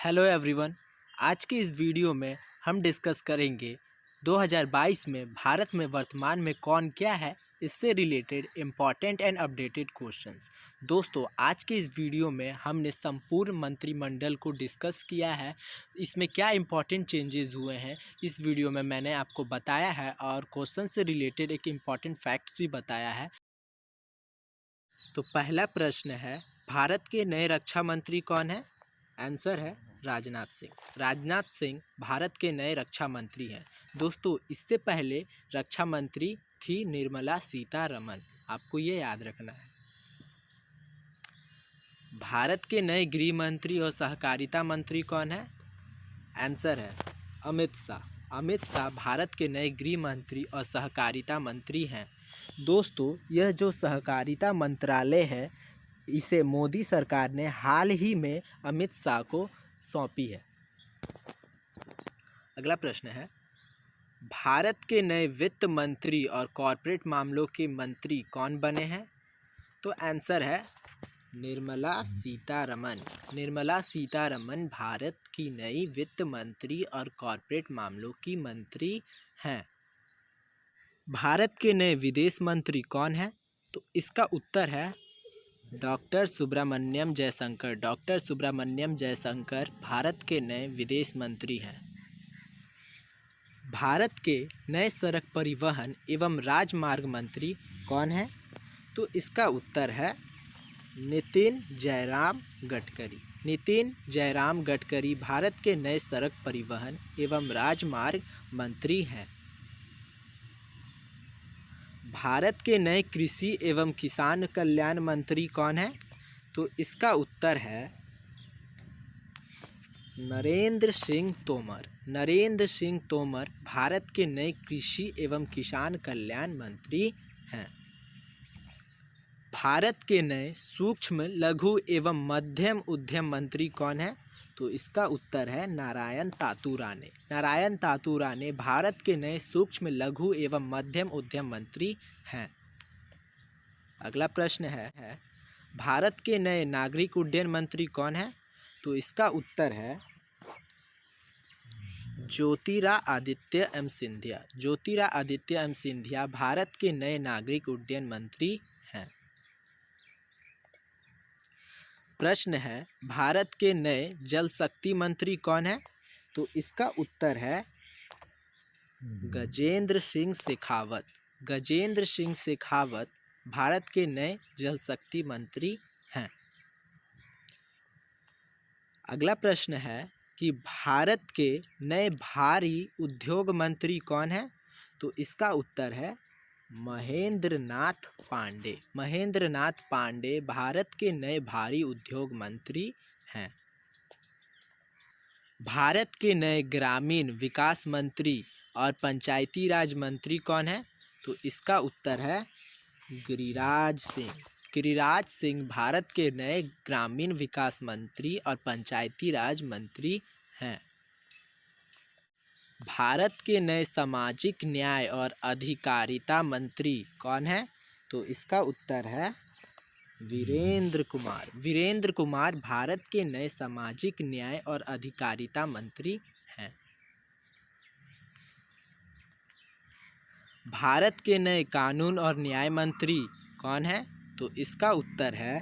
Hello everyone. आज के इस वीडियो में हम डिस्कस करेंगे 2022 में भारत में वर्तमान में कौन क्या है, इससे related important and updated questions. दोस्तों, आज के इस वीडियो में हमने संपूर्ण मंत्रिमंडल को डिस्कस किया है। इसमें क्या इम्पॉर्टेंट चेंजेस हुए हैं इस वीडियो में मैंने आपको बताया है, और क्वेश्चन से रिलेटेड एक इम्पॉर्टेंट फैक्ट्स भी बताया है। तो पहला प्रश्न है, भारत के नए रक्षा मंत्री कौन है? आंसर है राजनाथ सिंह। राजनाथ सिंह भारत के नए रक्षा मंत्री हैं। दोस्तों, इससे पहले रक्षा मंत्री थी निर्मला सीतारमण, आपको ये याद रखना है। भारत के नए गृह मंत्री और सहकारिता मंत्री कौन है? आंसर है अमित शाह। अमित शाह भारत के नए गृह मंत्री और सहकारिता मंत्री हैं। दोस्तों, यह जो सहकारिता मंत्रालय है, इसे मोदी सरकार ने हाल ही में अमित शाह को सौंपी है। अगला प्रश्न है, भारत के नए वित्त मंत्री और कॉरपोरेट मामलों के मंत्री कौन बने हैं? तो आंसर है निर्मला सीतारमण। निर्मला सीतारमण भारत की नई वित्त मंत्री और कॉरपोरेट मामलों की मंत्री हैं। भारत के नए विदेश मंत्री कौन है? तो इसका उत्तर है डॉक्टर सुब्रमण्यम जयशंकर। डॉक्टर सुब्रमण्यम जयशंकर भारत के नए विदेश मंत्री हैं। भारत के नए सड़क परिवहन एवं राजमार्ग मंत्री कौन है? तो इसका उत्तर है नितिन जयराम गडकरी। नितिन जयराम गडकरी भारत के नए सड़क परिवहन एवं राजमार्ग मंत्री हैं। भारत के नए कृषि एवं किसान कल्याण मंत्री कौन है? तो इसका उत्तर है नरेंद्र सिंह तोमर। नरेंद्र सिंह तोमर भारत के नए कृषि एवं किसान कल्याण मंत्री हैं। भारत के नए सूक्ष्म लघु एवं मध्यम उद्यम मंत्री कौन है? तो इसका उत्तर है नारायण तातुराने। नारायण तातुराने भारत के नए सूक्ष्म लघु एवं मध्यम उद्यम मंत्री हैं। अगला प्रश्न है, भारत के नए नागरिक उड्डयन मंत्री कौन है? तो इसका उत्तर है ज्योतिरादित्य एम सिंधिया। ज्योतिरादित्य एम सिंधिया भारत के नए नागरिक उड्डयन मंत्री हैं। प्रश्न है, भारत के नए जल शक्ति मंत्री कौन है? तो इसका उत्तर है गजेंद्र सिंह शेखावत। गजेंद्र सिंह शेखावत भारत के नए जल शक्ति मंत्री हैं। अगला प्रश्न है कि भारत के नए भारी उद्योग मंत्री कौन है? तो इसका उत्तर है महेंद्र नाथ पांडे। महेंद्र नाथ पांडे भारत के नए भारी उद्योग मंत्री हैं। भारत के नए ग्रामीण विकास मंत्री और पंचायती राज मंत्री कौन है? तो इसका उत्तर है गिरिराज सिंह। गिरिराज सिंह भारत के नए ग्रामीण विकास मंत्री और पंचायती राज मंत्री हैं। भारत के नए सामाजिक न्याय और अधिकारिता मंत्री कौन है? तो इसका उत्तर है वीरेंद्र कुमार। वीरेंद्र कुमार भारत के नए सामाजिक न्याय और अधिकारिता मंत्री हैं। भारत के नए कानून और न्याय मंत्री कौन है? तो इसका उत्तर है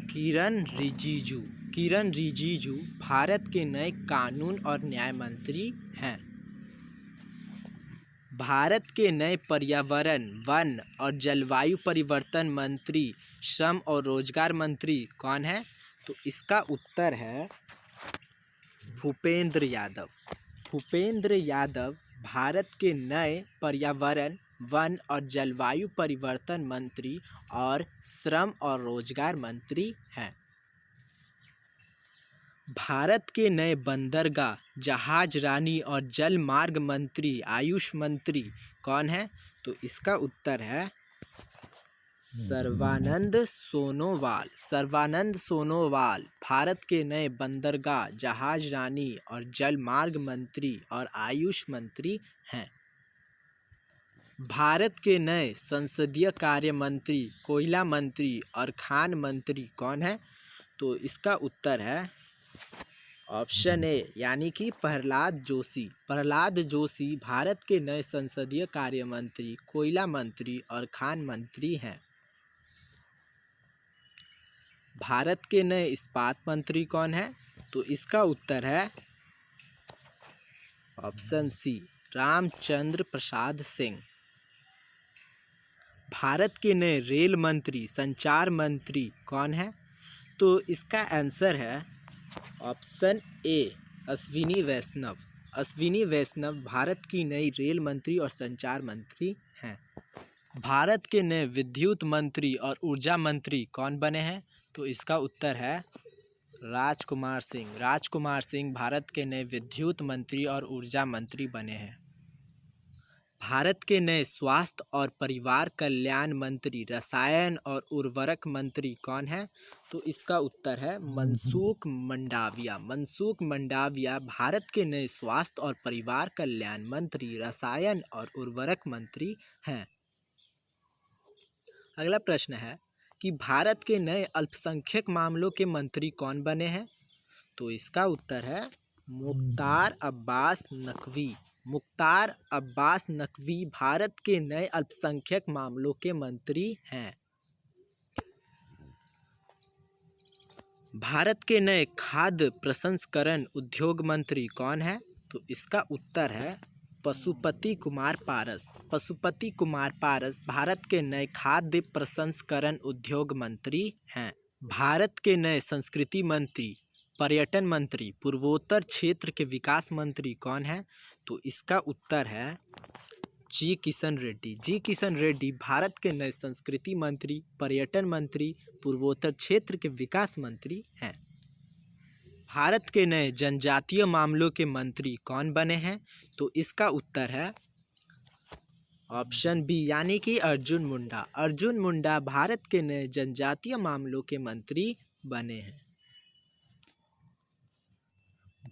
किरण रिजिजू। किरण रिजिजू भारत के नए कानून और न्याय मंत्री हैं। भारत के नए पर्यावरण, वन और जलवायु परिवर्तन मंत्री, श्रम और रोजगार मंत्री कौन है? तो इसका उत्तर है भूपेंद्र यादव। भूपेंद्र यादव भारत के नए पर्यावरण, वन और जलवायु परिवर्तन मंत्री और श्रम और रोजगार मंत्री हैं। भारत के नए बंदरगाह, जहाज रानी और जल मार्ग मंत्री, आयुष मंत्री कौन है? तो इसका उत्तर है सर्बानंद सोनोवाल। सर्बानंद सोनोवाल भारत के नए बंदरगाह, जहाज रानी और जल मार्ग मंत्री और आयुष मंत्री हैं। भारत के नए संसदीय कार्य मंत्री, कोयला मंत्री और खान मंत्री कौन है? तो इसका उत्तर है ऑप्शन ए यानी कि प्रहलाद जोशी। प्रहलाद जोशी भारत के नए संसदीय कार्य मंत्री, कोयला मंत्री और खान मंत्री हैं। भारत के नए इस्पात मंत्री कौन है? तो इसका उत्तर है ऑप्शन सी, रामचंद्र प्रसाद सिंह। भारत के नए रेल मंत्री, संचार मंत्री कौन है? तो इसका आंसर है ऑप्शन ए, अश्विनी वैष्णव। अश्विनी वैष्णव भारत की नई रेल मंत्री और संचार मंत्री हैं। भारत के नए विद्युत मंत्री और ऊर्जा मंत्री कौन बने हैं? तो इसका उत्तर है राजकुमार सिंह। राजकुमार सिंह भारत के नए विद्युत मंत्री और ऊर्जा मंत्री बने हैं। भारत के नए स्वास्थ्य और परिवार कल्याण मंत्री, रसायन और उर्वरक मंत्री कौन है? तो इसका उत्तर है मनसुख मंडाविया। मनसुख मंडाविया भारत के नए स्वास्थ्य और परिवार कल्याण मंत्री, रसायन और उर्वरक मंत्री हैं। अगला प्रश्न है कि भारत के नए अल्पसंख्यक मामलों के मंत्री कौन बने हैं? तो इसका उत्तर है मुख्तार अब्बास नकवी। मुख्तार अब्बास नकवी भारत के नए अल्पसंख्यक मामलों के मंत्री हैं। भारत के नए खाद्य प्रसंस्करण उद्योग मंत्री कौन है? तो इसका उत्तर है पशुपति कुमार पारस। पशुपति कुमार पारस भारत के नए खाद्य प्रसंस्करण उद्योग मंत्री हैं। भारत के नए संस्कृति मंत्री, पर्यटन मंत्री, पूर्वोत्तर क्षेत्र के विकास मंत्री कौन है? तो इसका उत्तर है जी किशन रेड्डी। जी किशन रेड्डी भारत के नए संस्कृति मंत्री, पर्यटन मंत्री, पूर्वोत्तर क्षेत्र के विकास मंत्री हैं। भारत के नए जनजातीय मामलों के मंत्री कौन बने हैं? तो इसका उत्तर है ऑप्शन बी यानी कि अर्जुन मुंडा। अर्जुन मुंडा भारत के नए जनजातीय मामलों के मंत्री बने हैं।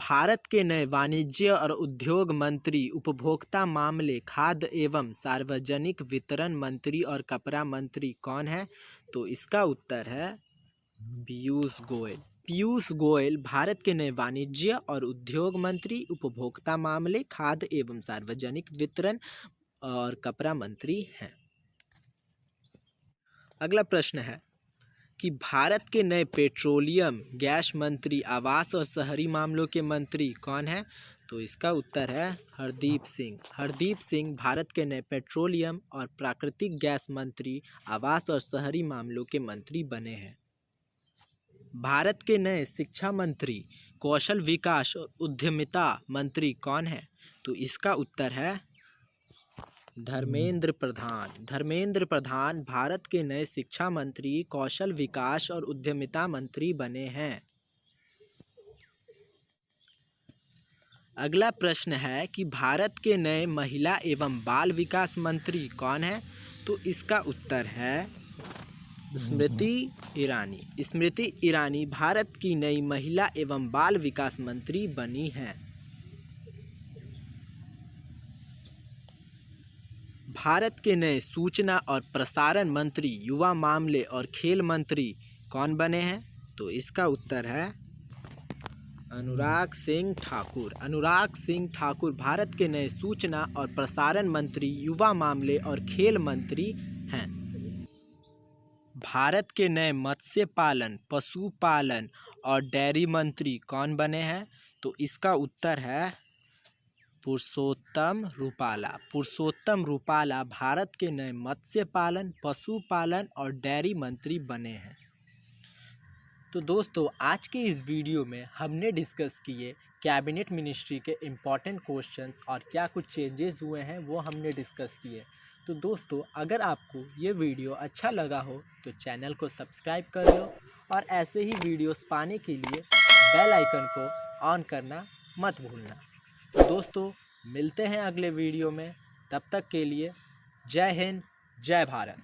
भारत के नए वाणिज्य और उद्योग मंत्री, उपभोक्ता मामले, खाद्य एवं सार्वजनिक वितरण मंत्री और कपड़ा मंत्री कौन है? तो इसका उत्तर है पीयूष गोयल। पीयूष गोयल भारत के नए वाणिज्य और उद्योग मंत्री, उपभोक्ता मामले, खाद्य एवं सार्वजनिक वितरण और कपड़ा मंत्री हैं। अगला प्रश्न है कि भारत के नए पेट्रोलियम गैस मंत्री, आवास और शहरी मामलों के मंत्री कौन है? तो इसका उत्तर है हरदीप सिंह। हरदीप सिंह भारत के नए पेट्रोलियम और प्राकृतिक गैस मंत्री, आवास और शहरी मामलों के मंत्री बने हैं। भारत के नए शिक्षा मंत्री, कौशल विकास और उद्यमिता मंत्री कौन है? तो इसका उत्तर है धर्मेंद्र प्रधान। धर्मेंद्र प्रधान भारत के नए शिक्षा मंत्री, कौशल विकास और उद्यमिता मंत्री बने हैं। अगला प्रश्न है कि भारत के नए महिला एवं बाल विकास मंत्री कौन है? तो इसका उत्तर है स्मृति ईरानी। स्मृति ईरानी भारत की नई महिला एवं बाल विकास मंत्री बनी हैं। भारत के नए सूचना और प्रसारण मंत्री, युवा मामले और खेल मंत्री कौन बने हैं? तो इसका उत्तर है अनुराग सिंह ठाकुर। अनुराग सिंह ठाकुर भारत के नए सूचना और प्रसारण मंत्री, युवा मामले और खेल मंत्री हैं। भारत के नए मत्स्य पालन, पशुपालन और डेयरी मंत्री कौन बने हैं? तो इसका उत्तर है पुरुषोत्तम रूपाला। पुरुषोत्तम रूपाला भारत के नए मत्स्य पालन, पशुपालन और डेयरी मंत्री बने हैं। तो दोस्तों आज के इस वीडियो में हमने डिस्कस किए कैबिनेट मिनिस्ट्री के इम्पॉर्टेंट क्वेश्चंस और क्या कुछ चेंजेस हुए हैं वो हमने डिस्कस किए। तो दोस्तों अगर आपको ये वीडियो अच्छा लगा हो तो चैनल को सब्सक्राइब कर लो और ऐसे ही वीडियोस पाने के लिए बेल आइकन को ऑन करना मत भूलना। तो दोस्तों मिलते हैं अगले वीडियो में, तब तक के लिए जय हिंद, जय भारत।